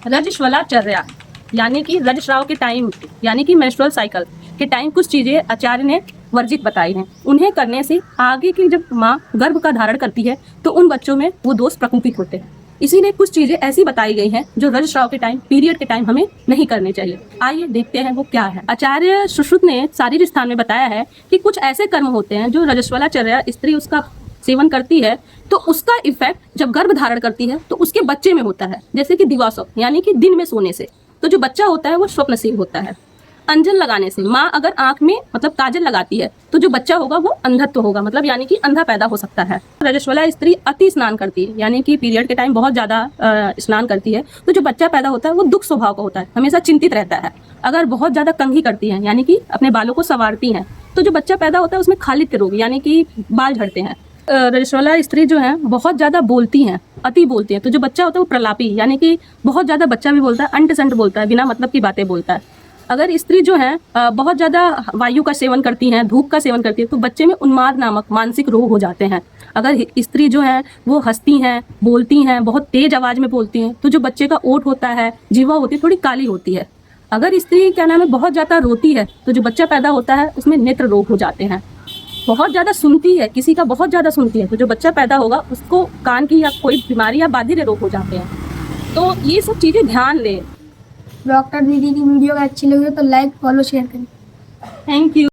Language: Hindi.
रजस्वलाचर्या यानी कि रजस्राव के टाइम यानी कि मेंस्ट्रुअल साइकिल के टाइम कुछ चीज़ें आचार्य ने वर्जित बताई हैं। उन्हें करने से आगे की जब माँ गर्भ का धारण करती है तो उन बच्चों में वो दोष प्रकोपित होते हैं। इसीलिए कुछ चीज़ें ऐसी बताई गई हैं जो रजस्राव के टाइम पीरियड के टाइम हमें नहीं करनी चाहिए। आइए देखते हैं वो क्या है। आचार्य सुश्रुत ने शारीरिक स्थान में बताया है कि कुछ ऐसे कर्म होते हैं जो रजस्वलाचर्या स्त्री उसका सेवन करती है तो उसका इफेक्ट जब गर्भ धारण करती है तो उसके बच्चे में होता है, जैसे कि दिवास्वप्न यानी कि दिन में सोने से तो जो बच्चा होता है वो स्वप्नशील होता है। अंजन लगाने से, माँ अगर आंख में मतलब काजल लगाती है तो जो बच्चा होगा वो अंधत्व होगा, मतलब यानी कि अंधा पैदा हो सकता है। रजस्वला स्त्री अति स्नान करती है यानी कि पीरियड के टाइम बहुत ज़्यादा स्नान करती है तो जो बच्चा पैदा होता है वो दुख स्वभाव का होता है, हमेशा चिंतित रहता है। अगर बहुत ज़्यादा कंघी करती है यानी कि अपने बालों को संवारती हैं तो जो बच्चा पैदा होता है उसमें खालित्य रोग यानी कि बाल झड़ते हैं। रजस्वला स्त्री जो है बहुत ज़्यादा बोलती हैं, अति बोलती हैं तो जो बच्चा होता है वो प्रलापी यानी कि बहुत ज़्यादा बच्चा भी बोलता है, अंट संट बोलता है, बिना मतलब की बातें बोलता है। अगर स्त्री जो है बहुत ज़्यादा वायु का सेवन करती हैं, धूप का सेवन करती है तो बच्चे में उन्माद नामक मानसिक रोग हो जाते हैं। अगर स्त्री जो है वो हंसती हैं, बोलती हैं, बहुत तेज आवाज़ में बोलती हैं तो जो बच्चे का ओठ होता है, जीवा होती है, थोड़ी काली होती है। अगर स्त्री क्या नाम है बहुत ज़्यादा रोती है तो जो बच्चा पैदा होता है उसमें नेत्र रोग हो जाते हैं। बहुत ज़्यादा सुनती है, किसी का बहुत ज़्यादा सुनती है तो जो बच्चा पैदा होगा उसको कान की या कोई बीमारी या बाधिर रोग हो जाते हैं। तो ये सब चीज़ें ध्यान दें। डॉक्टर दीदी की वीडियो अच्छी लगी तो लाइक फॉलो शेयर करें। Thank you.